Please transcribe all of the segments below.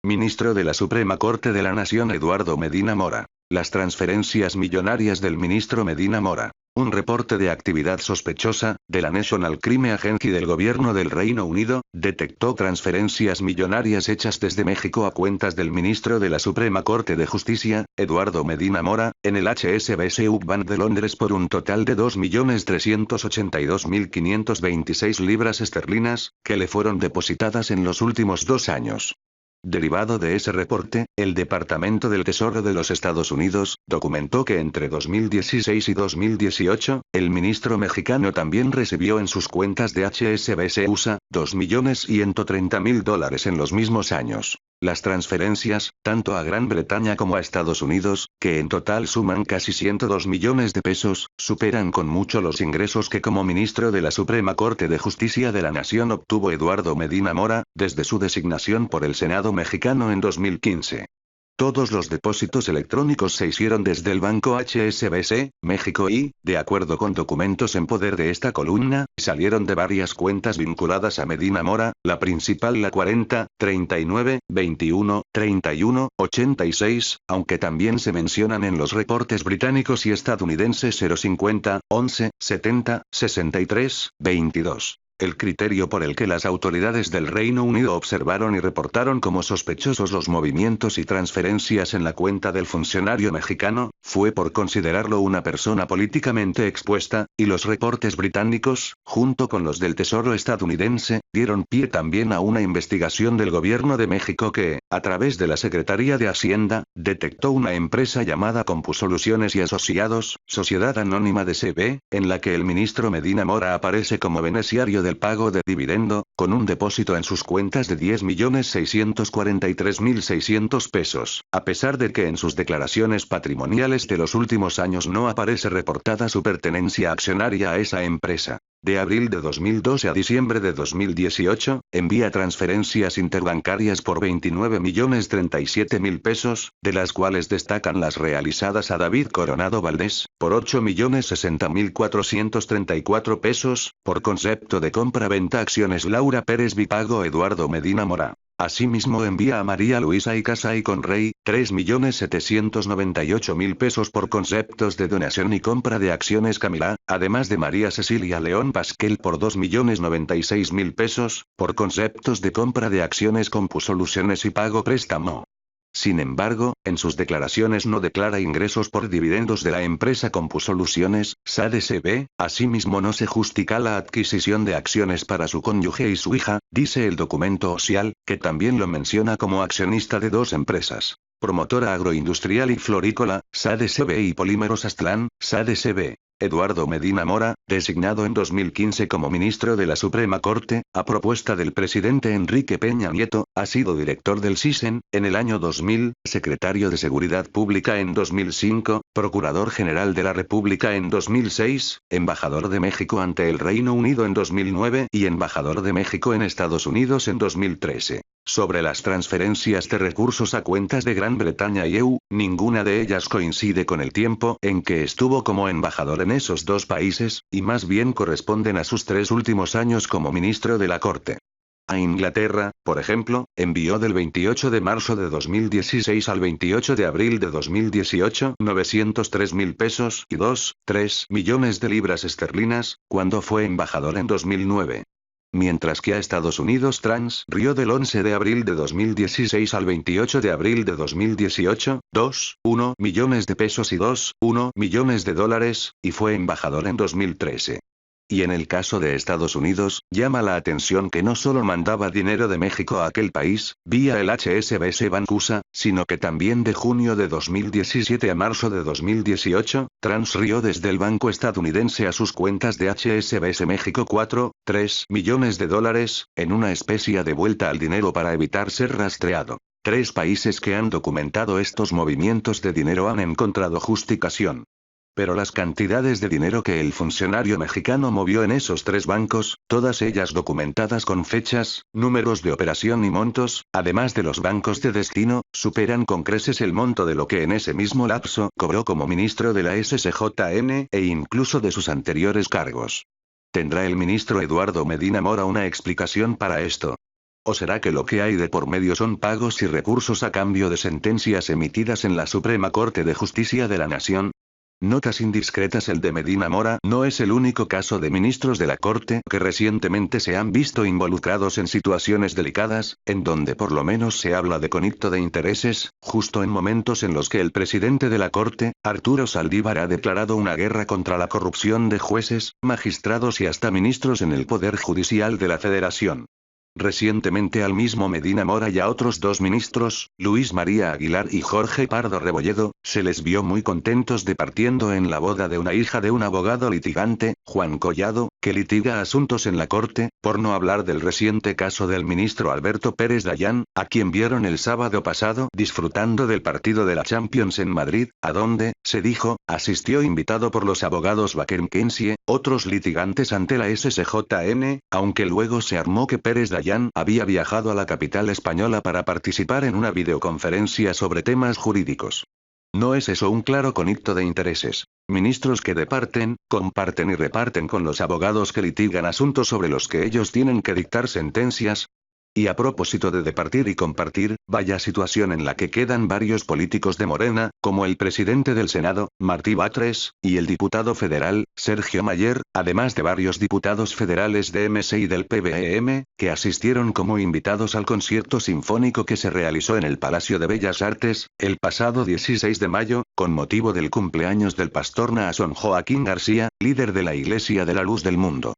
Ministro de la Suprema Corte de la Nación Eduardo Medina Mora. Las transferencias millonarias del ministro Medina Mora. Un reporte de actividad sospechosa, de la National Crime Agency del Gobierno del Reino Unido, detectó transferencias millonarias hechas desde México a cuentas del ministro de la Suprema Corte de Justicia, Eduardo Medina Mora, en el HSBC Bank de Londres por un total de 2.382.526 libras esterlinas, que le fueron depositadas en los últimos 2 años. Derivado de ese reporte, el Departamento del Tesoro de los Estados Unidos documentó que entre 2016 y 2018, el ministro mexicano también recibió en sus cuentas de HSBC USA, $2.130.000 en los mismos años. Las transferencias, tanto a Gran Bretaña como a Estados Unidos, que en total suman casi 102 millones de pesos, superan con mucho los ingresos que como ministro de la Suprema Corte de Justicia de la Nación obtuvo Eduardo Medina Mora, desde su designación por el Senado mexicano en 2015. Todos los depósitos electrónicos se hicieron desde el banco HSBC, México y, de acuerdo con documentos en poder de esta columna, salieron de varias cuentas vinculadas a Medina Mora, la principal la 40, 39, 21, 31, 86, aunque también se mencionan en los reportes británicos y estadounidenses 050, 11, 70, 63, 22. El criterio por el que las autoridades del Reino Unido observaron y reportaron como sospechosos los movimientos y transferencias en la cuenta del funcionario mexicano, fue por considerarlo una persona políticamente expuesta, y los reportes británicos, junto con los del Tesoro estadounidense, dieron pie también a una investigación del Gobierno de México que, a través de la Secretaría de Hacienda, detectó una empresa llamada Compusoluciones y Asociados, Sociedad Anónima de CB, en la que el ministro Medina Mora aparece como beneficiario del pago de dividendo, con un depósito en sus cuentas de 10.643.600 pesos, a pesar de que en sus declaraciones patrimoniales de los últimos años no aparece reportada su pertenencia accionaria a esa empresa. De abril de 2012 a diciembre de 2018, envía transferencias interbancarias por 29.037.000 pesos, de las cuales destacan las realizadas a David Coronado Valdés, por 8.060.434 pesos, por concepto de compra-venta acciones Laura Pérez Bipago Eduardo Medina Mora. Asimismo envía a María Luisa Icaza y Conrey, 3.798.000 pesos por conceptos de donación y compra de acciones Camila, además de María Cecilia León Pasquel por 2.096.000 pesos, por conceptos de compra de acciones Compusoluciones y pago préstamo. Sin embargo, en sus declaraciones no declara ingresos por dividendos de la empresa Compusoluciones, SADCB, asimismo no se justifica la adquisición de acciones para su cónyuge y su hija, dice el documento oficial, que también lo menciona como accionista de 2 empresas. Promotora agroindustrial y florícola, SADCB y Polímeros Aztlán, SADCB. Eduardo Medina Mora, designado en 2015 como ministro de la Suprema Corte, a propuesta del presidente Enrique Peña Nieto, ha sido director del CISEN, en el año 2000, secretario de Seguridad Pública en 2005, procurador general de la República en 2006, embajador de México ante el Reino Unido en 2009 y embajador de México en Estados Unidos en 2013. Sobre las transferencias de recursos a cuentas de Gran Bretaña y EU, ninguna de ellas coincide con el tiempo en que estuvo como embajador en esos 2 países, y más bien corresponden a sus 3 últimos años como ministro de la Corte. A Inglaterra, por ejemplo, envió del 28 de marzo de 2016 al 28 de abril de 2018 903.000 pesos y 2,3 millones de libras esterlinas, cuando fue embajador en 2009. Mientras que a Estados Unidos transfirió del 11 de abril de 2016 al 28 de abril de 2018, 2,1 millones de pesos y 2,1 millones de dólares, y fue embajador en 2013. Y en el caso de Estados Unidos, llama la atención que no solo mandaba dinero de México a aquel país, vía el HSBC Bank USA, sino que también de junio de 2017 a marzo de 2018, transfirió desde el banco estadounidense a sus cuentas de HSBC México 4,3 millones de dólares, en una especie de vuelta al dinero para evitar ser rastreado. 3 países que han documentado estos movimientos de dinero han encontrado justificación. Pero las cantidades de dinero que el funcionario mexicano movió en esos 3 bancos, todas ellas documentadas con fechas, números de operación y montos, además de los bancos de destino, superan con creces el monto de lo que en ese mismo lapso cobró como ministro de la SCJN, e incluso de sus anteriores cargos. ¿Tendrá el ministro Eduardo Medina Mora una explicación para esto? ¿O será que lo que hay de por medio son pagos y recursos a cambio de sentencias emitidas en la Suprema Corte de Justicia de la Nación? Notas indiscretas. El de Medina Mora no es el único caso de ministros de la Corte que recientemente se han visto involucrados en situaciones delicadas, en donde por lo menos se habla de conflicto de intereses, justo en momentos en los que el presidente de la Corte, Arturo Saldívar, ha declarado una guerra contra la corrupción de jueces, magistrados y hasta ministros en el Poder Judicial de la Federación. Recientemente al mismo Medina Mora y a otros dos ministros, Luis María Aguilar y Jorge Pardo Rebolledo, se les vio muy contentos departiendo en la boda de una hija de un abogado litigante, Juan Collado, que litiga asuntos en la Corte, por no hablar del reciente caso del ministro Alberto Pérez Dayán, a quien vieron el sábado pasado disfrutando del partido de la Champions en Madrid, a donde, se dijo, asistió invitado por los abogados Baker McKenzie, otros litigantes ante la SCJN, aunque luego se armó que Pérez Dayán había viajado a la capital española para participar en una videoconferencia sobre temas jurídicos. ¿No es eso un claro conflicto de intereses? Ministros que departen, comparten y reparten con los abogados que litigan asuntos sobre los que ellos tienen que dictar sentencias. Y a propósito de departir y compartir, vaya situación en la que quedan varios políticos de Morena, como el presidente del Senado, Martí Batres, y el diputado federal, Sergio Mayer, además de varios diputados federales de MC y del PBEM, que asistieron como invitados al concierto sinfónico que se realizó en el Palacio de Bellas Artes, el pasado 16 de mayo, con motivo del cumpleaños del pastor Naasón Joaquín García, líder de la Iglesia de la Luz del Mundo.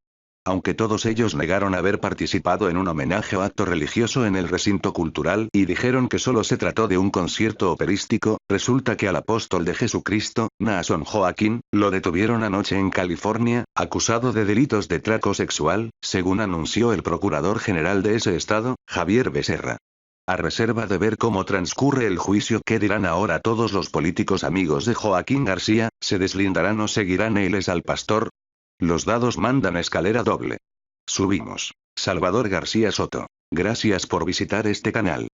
Aunque todos ellos negaron haber participado en un homenaje o acto religioso en el recinto cultural y dijeron que solo se trató de un concierto operístico, resulta que al apóstol de Jesucristo, Naasón Joaquín, lo detuvieron anoche en California, acusado de delitos de tráfico sexual, según anunció el procurador general de ese estado, Javier Becerra. A reserva de ver cómo transcurre el juicio, ¿qué dirán ahora todos los políticos amigos de Joaquín García? ¿Se deslindarán o seguirán éles al pastor? Los dados mandan escalera doble. Subimos. Salvador García Soto. Gracias por visitar este canal.